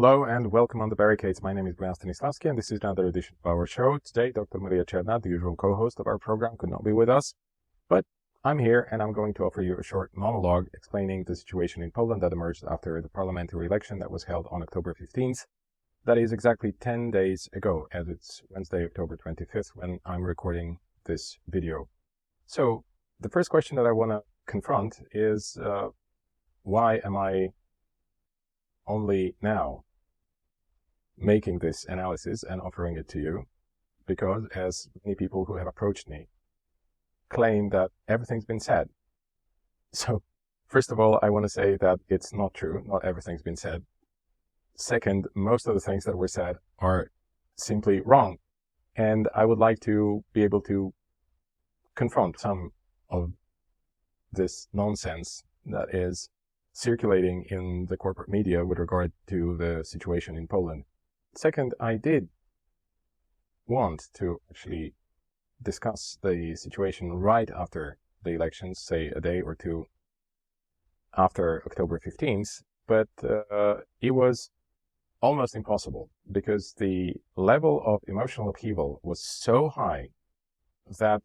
Hello and welcome on the barricades. My name is Boyan Stanislavski and this is another edition of our show. Today, Dr. Maria Czerna, the usual co-host of our program, could not be with us, but I'm here and I'm going to offer you a short monologue explaining the situation in Poland that emerged after the parliamentary election that was held on October 15th. That is exactly 10 days ago, as it's Wednesday, October 25th, when I'm recording this video. So the first question that I want to confront is, why am I only now making this analysis and offering it to you? Because as many people who have approached me claim that everything's been said. So first of all, I want to say that it's not true. Not everything's been said. Second, most of the things that were said are simply wrong. And I would like to be able to confront some of this nonsense that is circulating in the corporate media with regard to the situation in Poland. Second, I did want to actually discuss the situation right after the elections, say a day or two after October 15th, but it was almost impossible because the level of emotional upheaval was so high that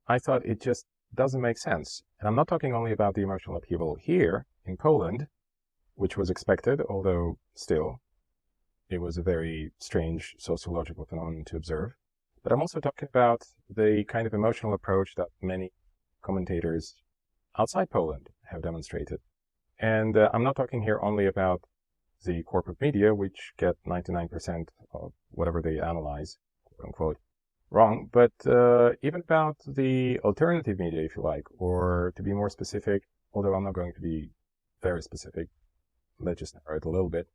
I thought it just doesn't make sense. And I'm not talking only about the emotional upheaval here in Poland, which was expected, although still it was a very strange sociological phenomenon to observe. But I'm also talking about the kind of emotional approach that many commentators outside Poland have demonstrated. And I'm not talking here only about the corporate media, which get 99% of whatever they analyze, quote unquote, wrong, but even about the alternative media, if you like, or to be more specific, although I'm not going to be very specific, let's just narrow it a little bit.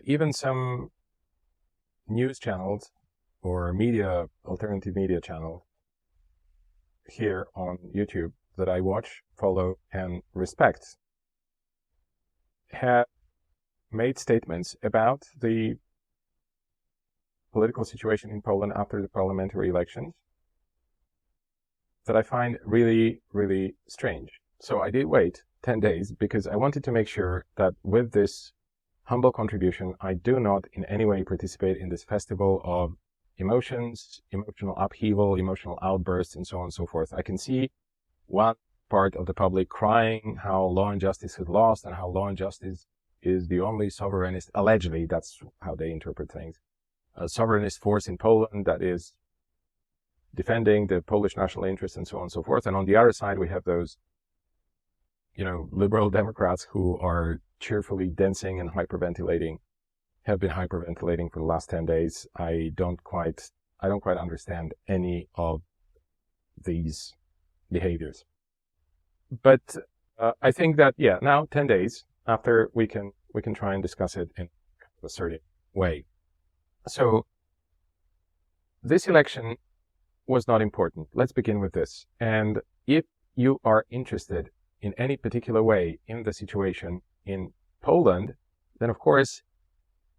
Even some news channels or media, alternative media channels here on YouTube that I watch, follow, and respect have made statements about the political situation in Poland after the parliamentary elections that I find really, really strange. So I did wait 10 days because I wanted to make sure that with this humble contribution, I do not in any way participate in this festival of emotions, emotional upheaval, emotional outbursts, and so on and so forth. I can see one part of the public crying how law and justice is lost and how law and justice is the only sovereignist, allegedly, that's how they interpret things, a sovereignist force in Poland that is defending the Polish national interest and so on and so forth. And on the other side, we have those, liberal Democrats who are cheerfully dancing and hyperventilating, have been hyperventilating for the last 10 days. I don't quite understand any of these behaviors. But I think that, now 10 days after we can try and discuss it in a certain way. So this election was not important. Let's begin with this. And if you are interested in any particular way in the situation in Poland, then of course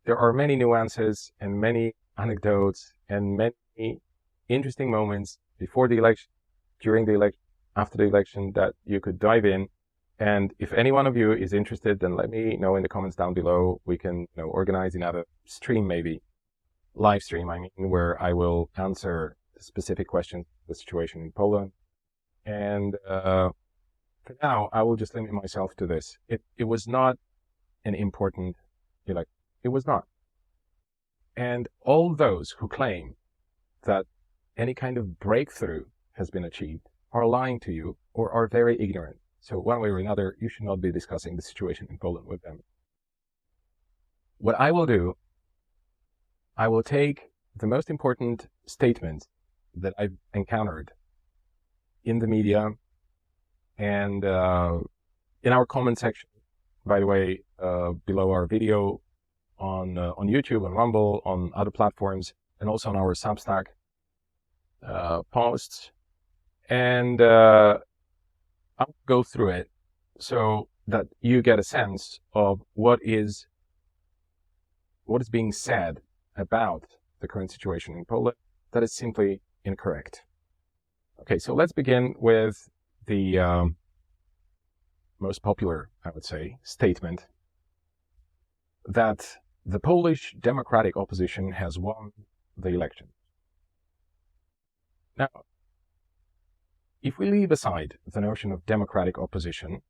there are many nuances and many anecdotes and many interesting moments before the election, during the election, after the election that you could dive in. And if any one of you is interested, then let me know in the comments down below. We can organize another stream, maybe live stream, where I will answer specific questions, the situation in Poland. And for now, I will just limit myself to this. It was not an important election. It was not. And all those who claim that any kind of breakthrough has been achieved are lying to you or are very ignorant. So one way or another, you should not be discussing the situation in Poland with them. What I will do, I will take the most important statements that I've encountered in the media and in our comment section, by the way, below our video on YouTube, on Rumble, on other platforms, and also on our Substack posts. And I'll go through it so that you get a sense of what is being said about the current situation in Poland that is simply incorrect. Okay, so let's begin with the most popular, I would say, statement that the Polish democratic opposition has won the election. Now, if we leave aside the notion of democratic opposition,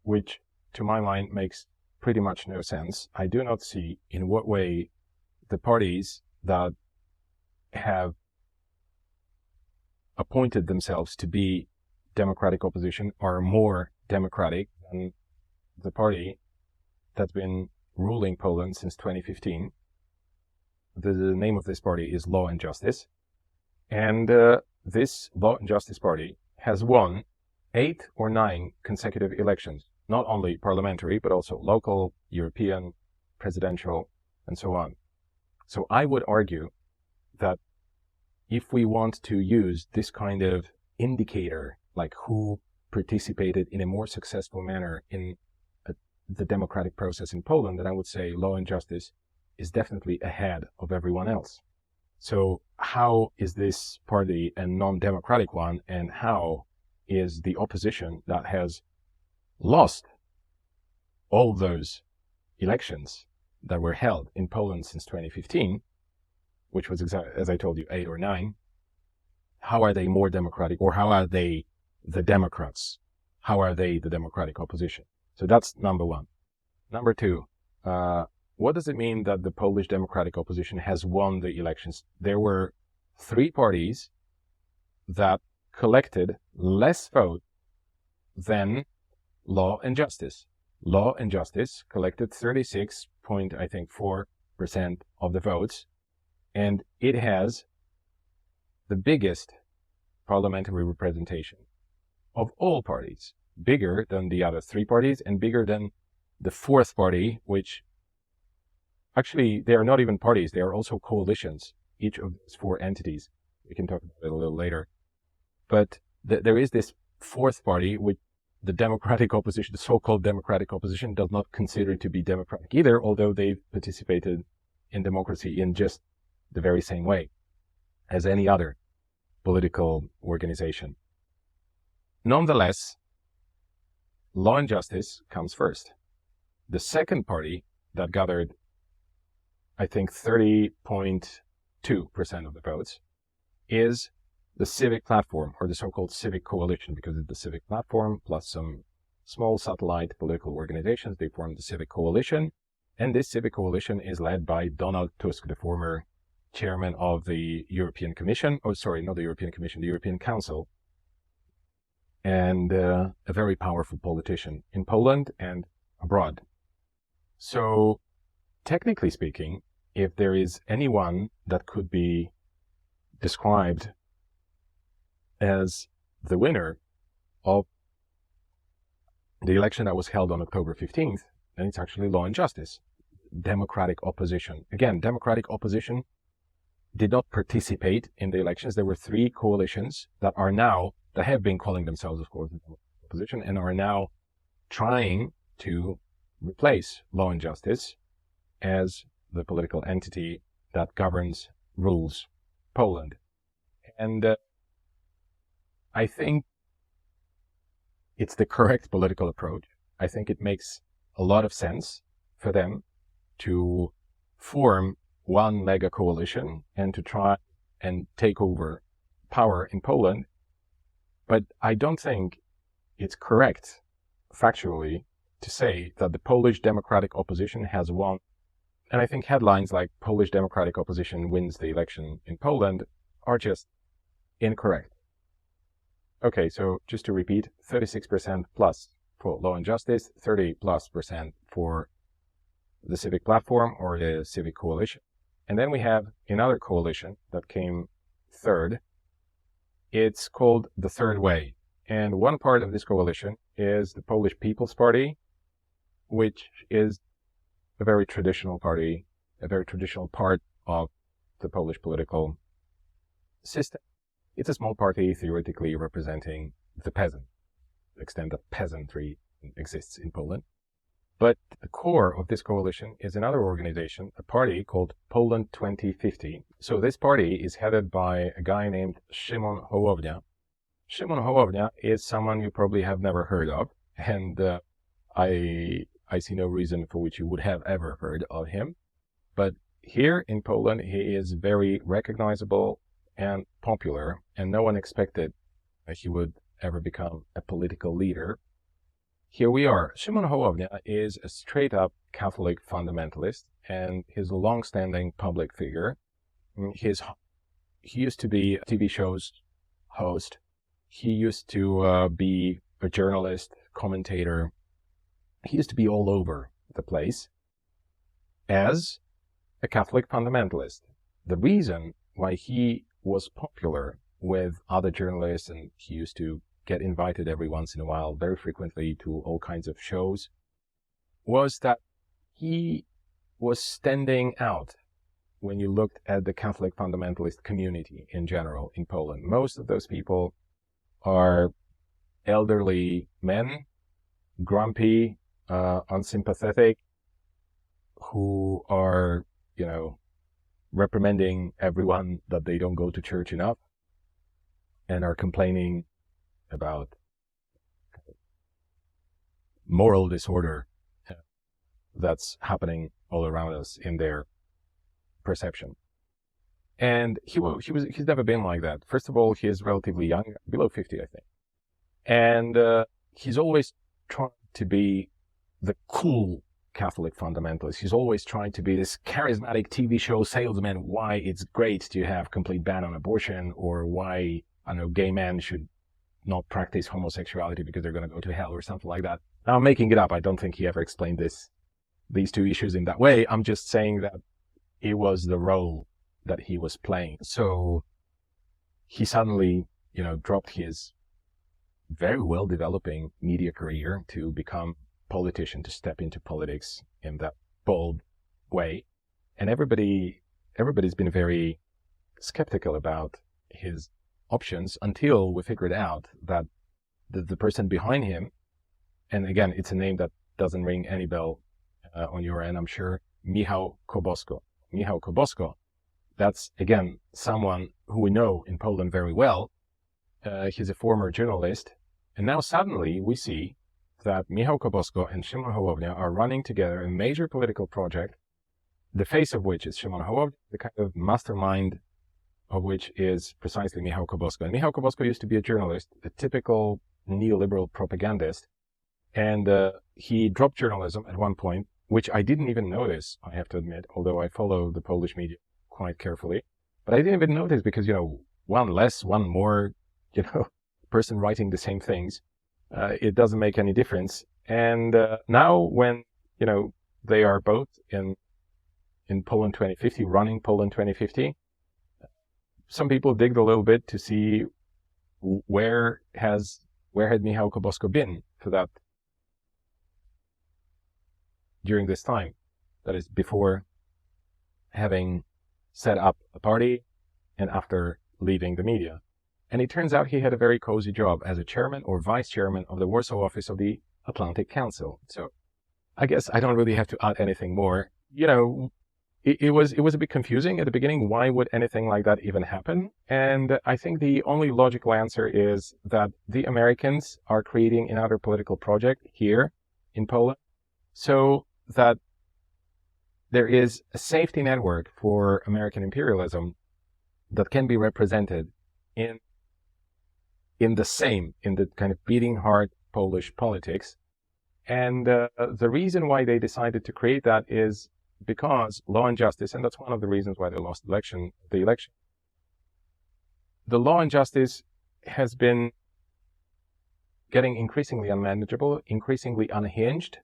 which to my mind makes pretty much no sense, I do not see in what way the parties that have appointed themselves to be democratic opposition are more democratic than the party that's been ruling Poland since 2015. The name of this party is Law and Justice. And this Law and Justice Party has won 8 or 9 consecutive elections, not only parliamentary, but also local, European, presidential, and so on. So I would argue that if we want to use this kind of indicator, like who participated in a more successful manner in the democratic process in Poland, then I would say Law and Justice is definitely ahead of everyone else. So how is this party a non-democratic one, and how is the opposition that has lost all those elections that were held in Poland since 2015, which was, as I told you, 8 or 9, how are they more democratic, or how are they the Democrats? How are they the democratic opposition? So that's number one. Number two, what does it mean that the Polish democratic opposition has won the elections? There were 3 parties that collected less votes than Law and Justice. Law and Justice collected 36.4% of the votes, and it has the biggest parliamentary representation of all parties, bigger than the other 3 parties and bigger than the 4th party, which actually they are not even parties, they are also coalitions, each of those 4 entities. We can talk about it a little later. But there is this 4th party, which the democratic opposition, the so-called democratic opposition, does not consider to be democratic either, although they've participated in democracy in just the very same way as any other political organization. Nonetheless, Law and Justice comes first. The second party that gathered, I think, 30.2% of the votes is the Civic Platform, or the so-called Civic Coalition, because it's the Civic Platform plus some small satellite political organizations. They form the Civic Coalition, and this Civic Coalition is led by Donald Tusk, the former chairman of the European Commission. Oh, sorry, not the European Commission, the European Council, and a very powerful politician in Poland and abroad. So, technically speaking, if there is anyone that could be described as the winner of the election that was held on October 15th, then it's actually Law and Justice. Democratic opposition. Again, democratic opposition did not participate in the elections. There were 3 coalitions that have been calling themselves, of course, the opposition, and are now trying to replace Law and Justice as the political entity that governs, rules Poland. And I think it's the correct political approach. I think it makes a lot of sense for them to form one mega coalition and to try and take over power in Poland. But I don't think it's correct, factually, to say that the Polish democratic opposition has won. And I think headlines like Polish democratic opposition wins the election in Poland are just incorrect. Okay, so just to repeat, 36% plus for Law and Justice, 30+% for the Civic Platform or the Civic Coalition. And then we have another coalition that came third. It's called the Third Way. And one part of this coalition is the Polish People's Party, which is a very traditional party, a very traditional part of the Polish political system. It's a small party theoretically representing the peasant, to the extent that peasantry exists in Poland. But the core of this coalition is another organization, a party called Poland 2050. So this party is headed by a guy named Szymon Hołownia. Szymon Hołownia is someone you probably have never heard of, and I I see no reason for which you would have ever heard of him. But here in Poland, he is very recognizable and popular, and no one expected that he would ever become a political leader. Here we are. Szymon Hołownia is a straight-up Catholic fundamentalist, and he's a long-standing public figure. He used to be a TV show's host. He used to be a journalist, commentator. He used to be all over the place as a Catholic fundamentalist. The reason why he was popular with other journalists, and he used to get invited every once in a while, very frequently, to all kinds of shows, was that he was standing out when you looked at the Catholic fundamentalist community in general in Poland. Most of those people are elderly men, grumpy, unsympathetic, who are, reprimanding everyone that they don't go to church enough and are complaining about moral disorder that's happening all around us in their perception. And he's never been like that. First of all, he is relatively young, below 50, I think. And he's always trying to be the cool Catholic fundamentalist. He's always trying to be this charismatic TV show salesman, why it's great to have complete ban on abortion, or why, gay men should not practice homosexuality because they're going to go to hell or something like that. Now, I'm making it up. I don't think he ever explained these two issues in that way. I'm just saying that it was the role that he was playing. So he suddenly, dropped his very well developing media career to become politician, to step into politics in that bold way. And everybody's been very skeptical about his options until we figured out that the person behind him, and again, it's a name that doesn't ring any bell on your end, I'm sure, Michał Kobosko. Michał Kobosko, that's, again, someone who we know in Poland very well. He's a former journalist. And now suddenly we see that Michał Kobosko and Szymon Hołownia are running together a major political project, the face of which is Szymon Hołownia, the kind of mastermind of which is precisely Michał Kobosko. And Michał Kobosko used to be a journalist, a typical neoliberal propagandist, and he dropped journalism at one point, which I didn't even notice, I have to admit, although I follow the Polish media quite carefully. But I didn't even notice because, one less, one more, person writing the same things. It doesn't make any difference. And now when, they are both in Poland 2050, running Poland 2050, some people digged a little bit to see where had Michał Kobosko been for that during this time. That is, before having set up a party and after leaving the media. And it turns out he had a very cozy job as a chairman or vice chairman of the Warsaw office of the Atlantic Council. So I guess I don't really have to add anything more. It was a bit confusing at the beginning. Why would anything like that even happen? And I think the only logical answer is that the Americans are creating another political project here in Poland so that there is a safety network for American imperialism that can be represented in the kind of beating heart Polish politics. And the reason why they decided to create that is because Law and Justice, and that's one of the reasons why they lost the election, the Law and Justice has been getting increasingly unmanageable, increasingly unhinged,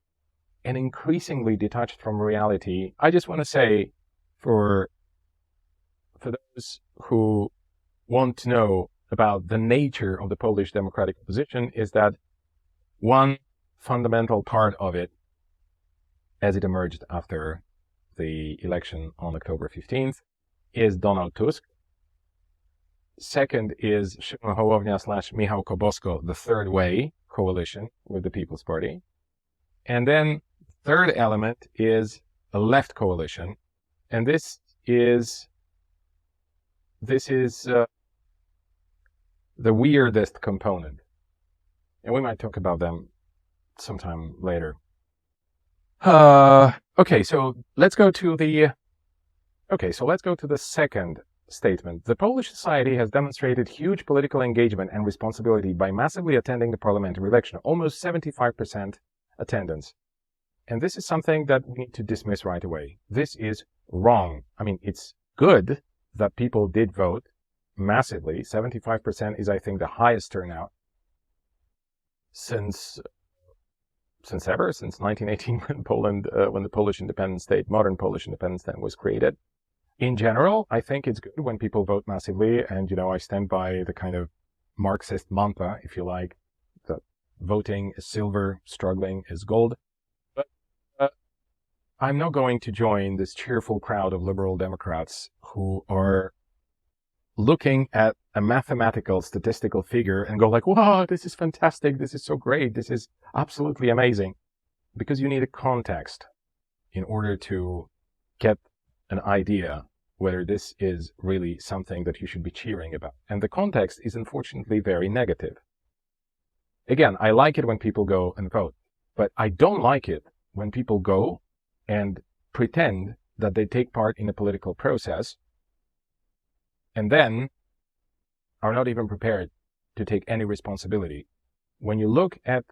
and increasingly detached from reality. I just want to say, for those who want to know about the nature of the Polish democratic opposition, is that one fundamental part of it, as it emerged after the election on October 15th, is Donald Tusk. Second is Szymon Hołownia / Michał Kobosko, the third way coalition with the People's Party. And then third element is a left coalition. And this is the weirdest component. And we might talk about them sometime later. Okay, so let's go to the second statement. The Polish society has demonstrated huge political engagement and responsibility by massively attending the parliamentary election, almost 75% attendance. And this is something that we need to dismiss right away. This is wrong. I mean, it's good that people did vote massively. 75% is, I think, the highest turnout since 1918, when the Polish independent state, modern Polish independent state, was created. In general, I think it's good when people vote massively, and I stand by the kind of Marxist mantra, if you like, that voting is silver, struggling is gold. But I'm not going to join this cheerful crowd of liberal Democrats who are looking at a mathematical, statistical figure and go like, wow, this is fantastic, this is so great, this is absolutely amazing. Because you need a context in order to get an idea whether this is really something that you should be cheering about. And the context is unfortunately very negative. Again, I like it when people go and vote, but I don't like it when people go and pretend that they take part in a political process and then are not even prepared to take any responsibility. When you look at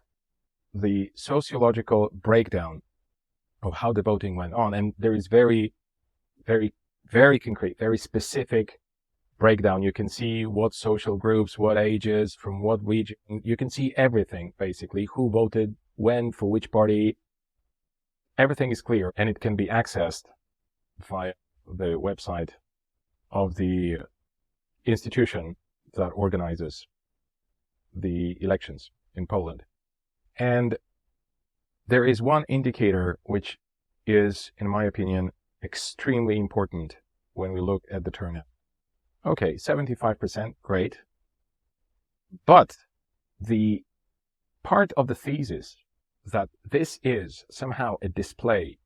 the sociological breakdown of how the voting went on, and there is very, very, very concrete, very specific breakdown. You can see what social groups, what ages, from what region. You can see everything, basically, who voted, when, for which party. Everything is clear, and it can be accessed via the website of the institution that organizes the elections in Poland. And there is one indicator which is, in my opinion, extremely important when we look at the turnout. Okay, 75%, great. But the part of the thesis that this is somehow a display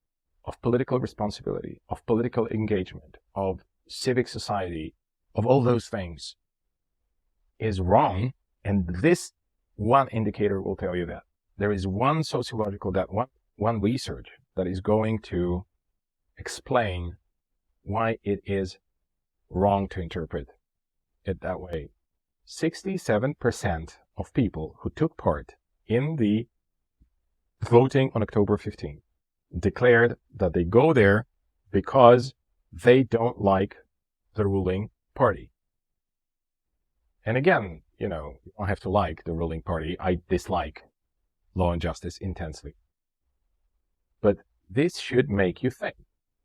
of political responsibility, of political engagement, of civic society, of all those things is wrong. And this one indicator will tell you that. There is one sociological, one research that is going to explain why it is wrong to interpret it that way. 67% of people who took part in the voting on October 15th declared that they go there because they don't like the ruling party. And again, you don't have to like the ruling party. I dislike Law and Justice intensely. But this should make you think.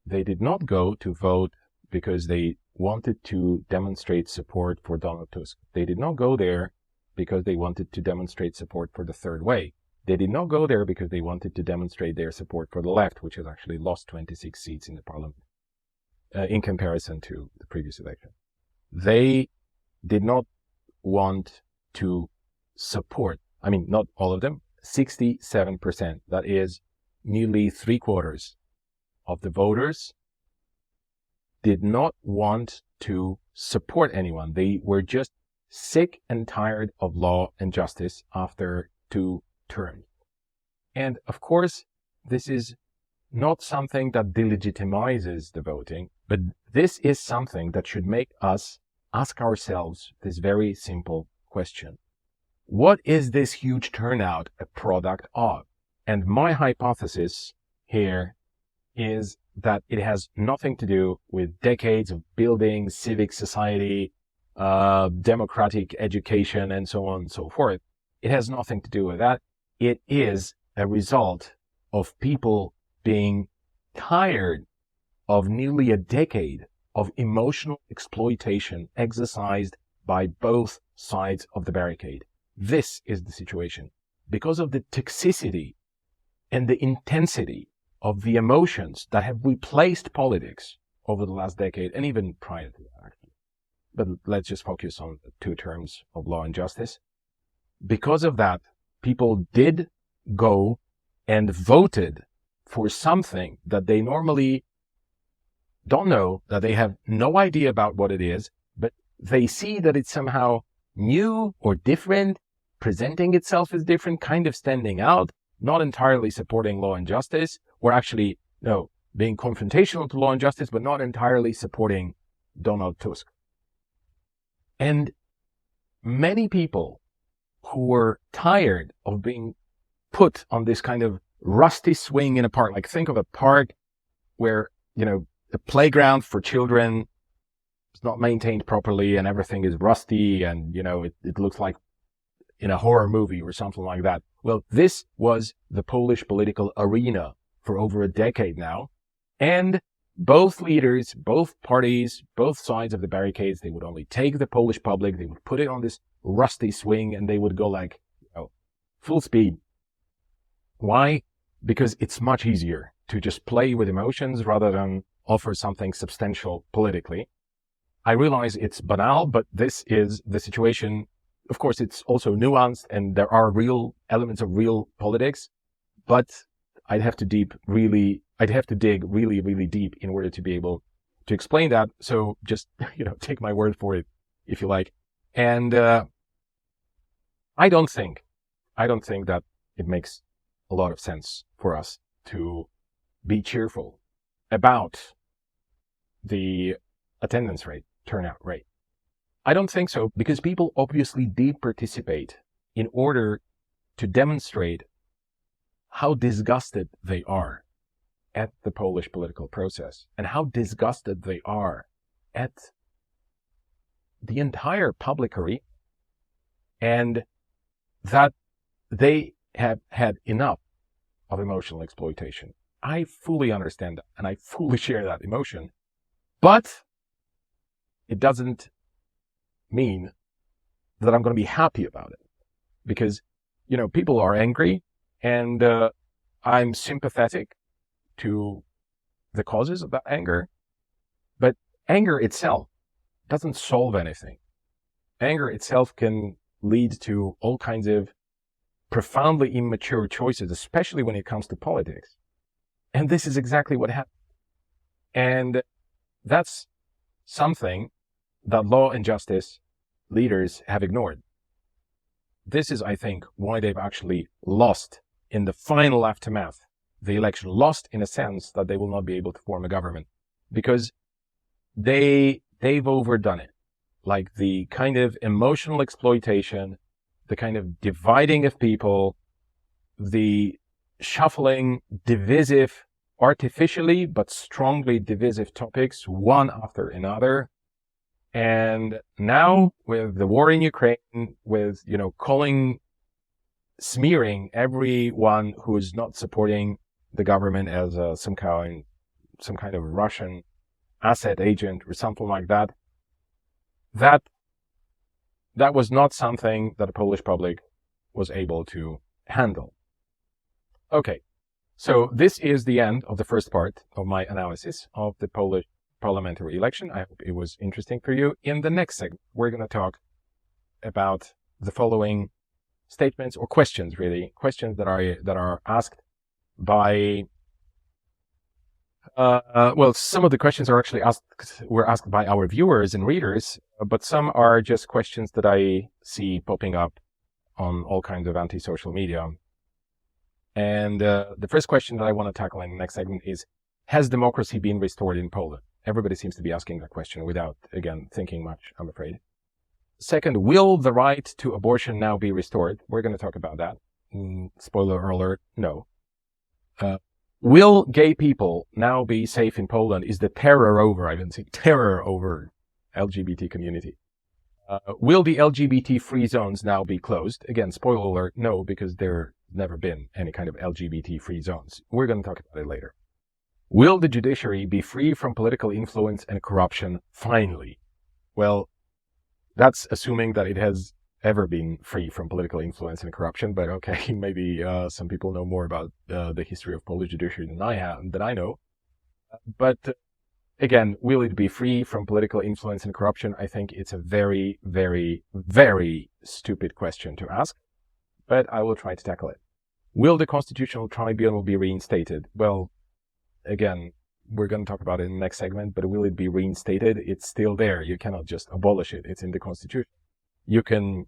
They did not go to vote because they wanted to demonstrate support for Donald Tusk. They did not go there because they wanted to demonstrate support for the third way. They did not go there because they wanted to demonstrate their support for the left, which has actually lost 26 seats in the parliament in comparison to the previous election. They did not want to support, not all of them, 67%. That is nearly 3/4 of the voters did not want to support anyone. They were just sick and tired of Law and Justice after 2 terms. And of course, this is not something that delegitimizes the voting, but this is something that should make us ask ourselves this very simple question. What is this huge turnout a product of? And my hypothesis here is that it has nothing to do with decades of building civic society, democratic education, and so on and so forth. It has nothing to do with that. It is a result of people being tired of nearly a decade of emotional exploitation exercised by both sides of the barricade. This is the situation. Because of the toxicity and the intensity of the emotions that have replaced politics over the last decade, and even prior to that, actually. But let's just focus on the 2 terms of Law and Justice. Because of that, people did go and voted for something that they normally don't know, that they have no idea about what it is, but they see that it's somehow new or different, presenting itself as different, kind of standing out. not entirely supporting law and justice, or actually, no, being confrontational to law and justice, but not entirely supporting Donald Tusk. And many people who were tired of being put on this kind of rusty swing in a park, like think of a park where, the playground for children is not maintained properly and everything is rusty and, it looks like in a horror movie or something like that. Well, this was the Polish political arena for over a decade now. And both leaders, both parties, both sides of the barricades, they would only take the Polish public, they would put it on this rusty swing, and they would go like, full speed. Why? Because it's much easier to just play with emotions rather than offer something substantial politically. I realize it's banal, but this is the situation. Of course, it's also nuanced and there are real elements of real politics, but I'd have to dig really, really deep in order to be able to explain that. So just, take my word for it, if you like. And I don't think that it makes a lot of sense for us to be cheerful about the attendance rate, turnout rate. I don't think so, because people obviously did participate in order to demonstrate how disgusted they are at the Polish political process and how disgusted they are at the entire public arena, and that they have had enough of emotional exploitation. I fully understand that and I fully share that emotion, but it doesn't mean that I'm going to be happy about it, because, people are angry and I'm sympathetic to the causes of that anger, but anger itself doesn't solve anything. Anger itself can lead to all kinds of profoundly immature choices, especially when it comes to politics. And this is exactly what happened. And that's something that law and justice leaders have ignored. This is, I think, why they've actually lost in the final aftermath. The election lost in a sense that they will not be able to form a government, because they've overdone it. Like the kind of emotional exploitation, the kind of dividing of people, the shuffling divisive, artificially but strongly divisive topics one after another. And now with the war in Ukraine, with, smearing everyone who is not supporting the government as some kind of Russian asset agent or something like that, that was not something that the Polish public was able to handle. Okay, so this is the end of the first part of my analysis of the Polish parliamentary election. I hope it was interesting for you. In the next segment, we're going to talk about the following statements or questions, really. Questions that are asked by, some of the questions are actually were asked by our viewers and readers, but some are just questions that I see popping up on all kinds of anti-social media. And the first question that I want to tackle in the next segment is, has democracy been restored in Poland? Everybody seems to be asking that question without, again, thinking much, I'm afraid. Second, will the right to abortion now be restored? We're going to talk about that. Spoiler alert, no. Will gay people now be safe in Poland? Is the terror over? I didn't say terror over LGBT community. Will the LGBT-free zones now be closed? Again, spoiler alert, no, because there never been any kind of LGBT-free zones. We're going to talk about it later. Will the judiciary be free from political influence and corruption finally? Well, that's assuming that it has ever been free from political influence and corruption, but okay, maybe some people know more about the history of Polish judiciary than I know. But again, will it be free from political influence and corruption? I think it's a very, very, very stupid question to ask, but I will try to tackle it. Will the Constitutional Tribunal be reinstated? Well, again, we're going to talk about it in the next segment, but will it be reinstated? It's still there. You cannot just abolish it. It's in the Constitution. You can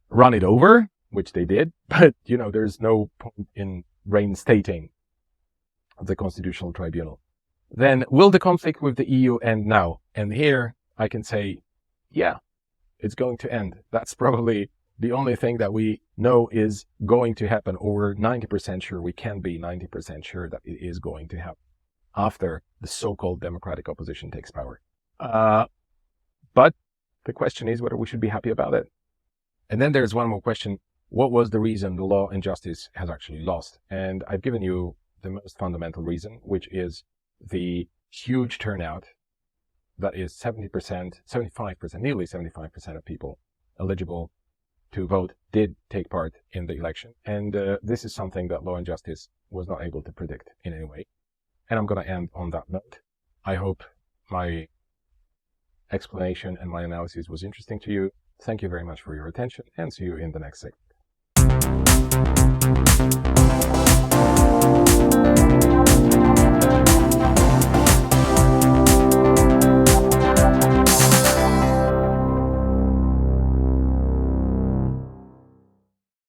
run it over, which they did, but, there's no point in reinstating the Constitutional Tribunal. Then, will the conflict with the EU end now? And here I can say, yeah, it's going to end. That's probably the only thing that we know is going to happen, or we're 90% sure, we can be 90% sure that it is going to happen after the so-called democratic opposition takes power. But the question is whether we should be happy about it. And then there's one more question. What was the reason the law and justice has actually lost? And I've given you the most fundamental reason, which is the huge turnout. That is 70%, 75%, nearly 75% of people eligible to vote did take part in the election. And this is something that Law and Justice was not able to predict in any way. And I'm going to end on that note. I hope my explanation and my analysis was interesting to you. Thank you very much for your attention, and see you in the next segment.